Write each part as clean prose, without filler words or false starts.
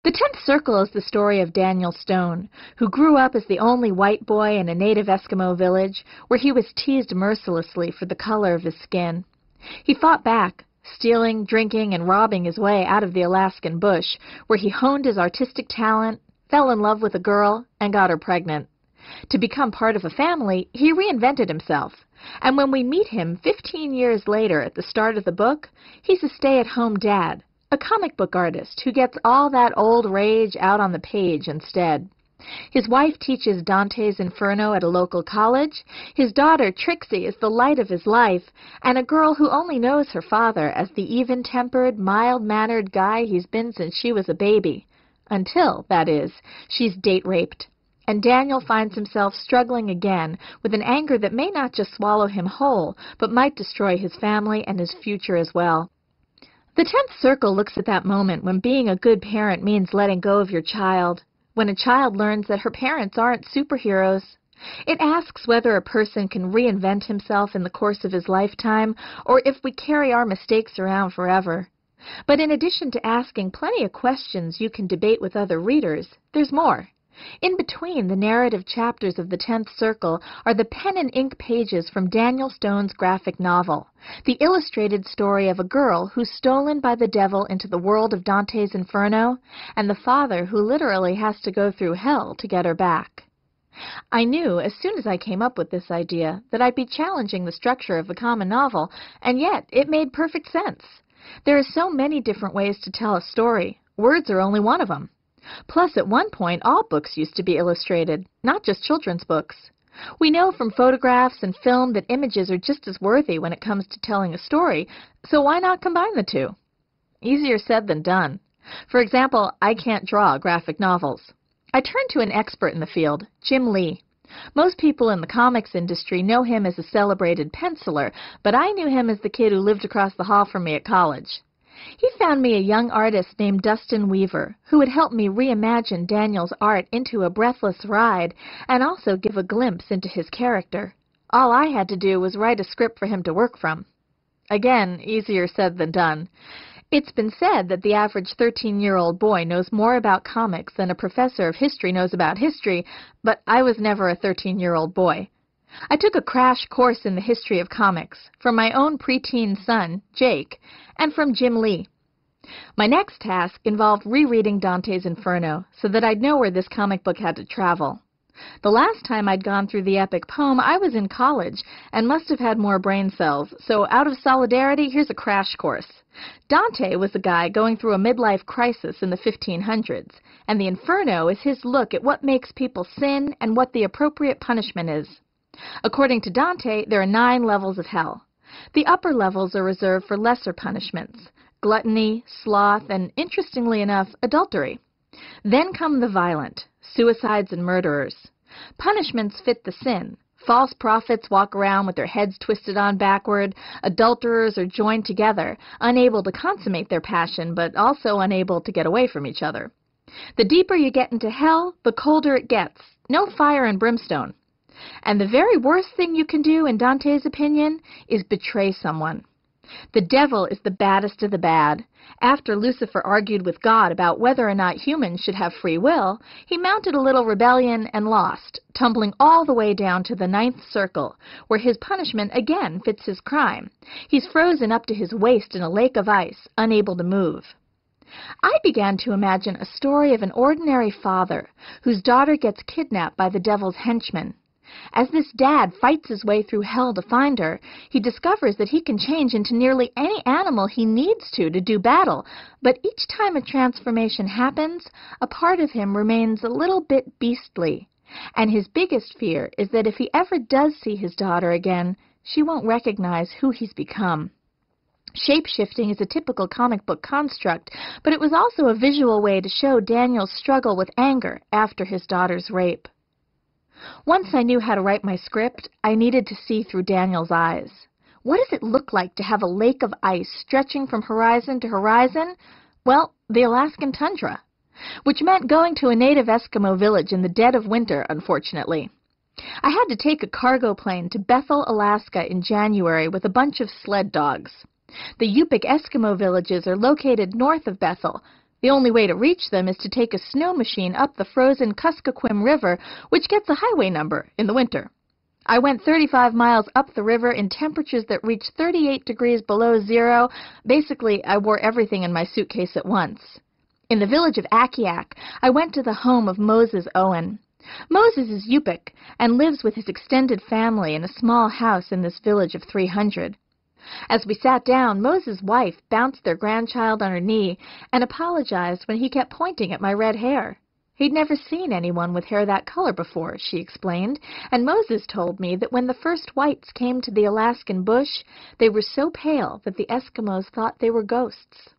The 10th Circle is the story of Daniel Stone, who grew up as the only white boy in a native Eskimo village where he was teased mercilessly for the color of his skin. He fought back, stealing, drinking, and robbing his way out of the Alaskan bush, where he honed his artistic talent, fell in love with a girl, and got her pregnant. To become part of a family, he reinvented himself, and when we meet him 15 years later at the start of the book, he's a stay-at-home dad, a comic book artist who gets all that old rage out on the page instead. His wife teaches Dante's Inferno at a local college, his daughter Trixie is the light of his life, and a girl who only knows her father as the even-tempered, mild-mannered guy he's been since she was a baby. Until, that is, she's date-raped. And Daniel finds himself struggling again with an anger that may not just swallow him whole, but might destroy his family and his future as well. The 10th Circle looks at that moment when being a good parent means letting go of your child, when a child learns that her parents aren't superheroes. It asks whether a person can reinvent himself in the course of his lifetime, or if we carry our mistakes around forever. But in addition to asking plenty of questions you can debate with other readers, there's more. In between the narrative chapters of the 10th Circle are the pen-and-ink pages from Daniel Stone's graphic novel, the illustrated story of a girl who's stolen by the devil into the world of Dante's Inferno, and the father who literally has to go through hell to get her back. I knew, as soon as I came up with this idea, that I'd be challenging the structure of a common novel, and yet it made perfect sense. There are so many different ways to tell a story. Words are only one of them. Plus, at one point, all books used to be illustrated, not just children's books. We know from photographs and film that images are just as worthy when it comes to telling a story, so why not combine the two? Easier said than done. For example, I can't draw graphic novels. I turned to an expert in the field, Jim Lee. Most people in the comics industry know him as a celebrated penciler, but I knew him as the kid who lived across the hall from me at college. He found me a young artist named Dustin Weaver, who would help me reimagine Daniel's art into a breathless ride and also give a glimpse into his character. All I had to do was write a script for him to work from. Again, easier said than done. It's been said that the average 13-year-old boy knows more about comics than a professor of history knows about history, but I was never a 13-year-old boy. I took a crash course in the history of comics from my own preteen son, Jake, and from Jim Lee. My next task involved rereading Dante's Inferno so that I'd know where this comic book had to travel. The last time I'd gone through the epic poem, I was in college and must have had more brain cells, so out of solidarity, here's a crash course. Dante was a guy going through a midlife crisis in the 1500s, and the Inferno is his look at what makes people sin and what the appropriate punishment is. According to Dante, there are 9 levels of hell. The upper levels are reserved for lesser punishments, gluttony, sloth, and, interestingly enough, adultery. Then come the violent, suicides and murderers. Punishments fit the sin. False prophets walk around with their heads twisted on backward. Adulterers are joined together, unable to consummate their passion, but also unable to get away from each other. The deeper you get into hell, the colder it gets. No fire and brimstone. And the very worst thing you can do, in Dante's opinion, is betray someone. The devil is the baddest of the bad. After Lucifer argued with God about whether or not humans should have free will, he mounted a little rebellion and lost, tumbling all the way down to the 9th Circle, where his punishment again fits his crime. He's frozen up to his waist in a lake of ice, unable to move. I began to imagine a story of an ordinary father whose daughter gets kidnapped by the devil's henchmen. As this dad fights his way through hell to find her, he discovers that he can change into nearly any animal he needs to do battle, but each time a transformation happens, a part of him remains a little bit beastly. And his biggest fear is that if he ever does see his daughter again, she won't recognize who he's become. Shapeshifting is a typical comic book construct, but it was also a visual way to show Daniel's struggle with anger after his daughter's rape. Once I knew how to write my script, I needed to see through Daniel's eyes. What does it look like to have a lake of ice stretching from horizon to horizon? Well, the Alaskan tundra, which meant going to a native Eskimo village in the dead of winter, unfortunately. I had to take a cargo plane to Bethel, Alaska in January with a bunch of sled dogs. The Upic Eskimo villages are located north of Bethel, The only way to reach them is to take a snow machine up the frozen Kuskokwim River, which gets a highway number in the winter. I went 35 miles up the river in temperatures that reached 38 degrees below zero. Basically, I wore everything in my suitcase at once. In the village of Akiak, I went to the home of Moses Owen. Moses is Upic and lives with his extended family in a small house in this village of 300. As we sat down, Moses' wife bounced their grandchild on her knee and apologized when he kept pointing at my red hair. He'd never seen anyone with hair that color before, she explained, and Moses told me that when the first whites came to the Alaskan bush, they were so pale that the Eskimos thought they were ghosts.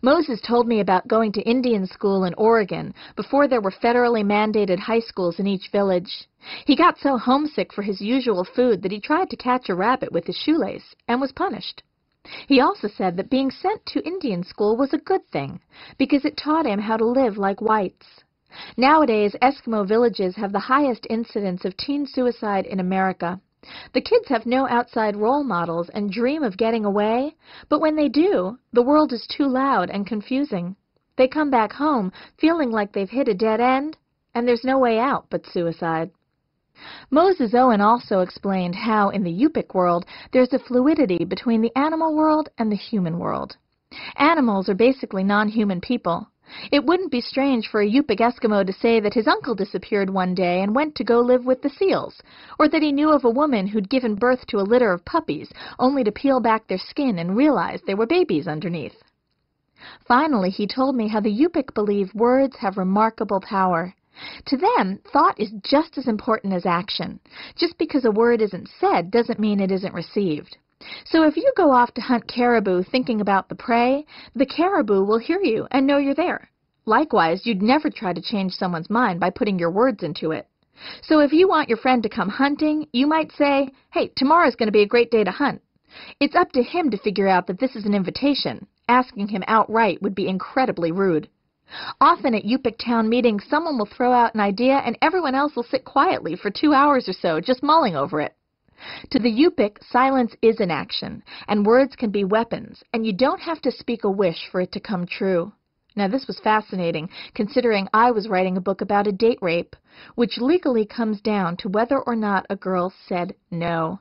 Moses told me about going to Indian school in Oregon before there were federally mandated high schools in each village. He got so homesick for his usual food that he tried to catch a rabbit with his shoelace and was punished. He also said that being sent to Indian school was a good thing because it taught him how to live like whites. Nowadays, Eskimo villages have the highest incidence of teen suicide in America. The kids have no outside role models and dream of getting away, but when they do, the world is too loud and confusing. They come back home feeling like they've hit a dead end, and there's no way out but suicide. Moses Owen also explained how, in the Upic world, there's a fluidity between the animal world and the human world. Animals are basically non-human people. It wouldn't be strange for a Upic Eskimo to say that his uncle disappeared one day and went to go live with the seals, or that he knew of a woman who'd given birth to a litter of puppies, only to peel back their skin and realize they were babies underneath. Finally, he told me how the Upic believe words have remarkable power. To them, thought is just as important as action. Just because a word isn't said doesn't mean it isn't received. So if you go off to hunt caribou thinking about the prey, the caribou will hear you and know you're there. Likewise, you'd never try to change someone's mind by putting your words into it. So if you want your friend to come hunting, you might say, "Hey, tomorrow's going to be a great day to hunt." It's up to him to figure out that this is an invitation. Asking him outright would be incredibly rude. Often at Upic town meetings, someone will throw out an idea and everyone else will sit quietly for 2 hours or so, just mulling over it. To the Upic, silence is an action, and words can be weapons, and you don't have to speak a wish for it to come true. Now, this was fascinating, considering I was writing a book about a date rape, which legally comes down to whether or not a girl said no.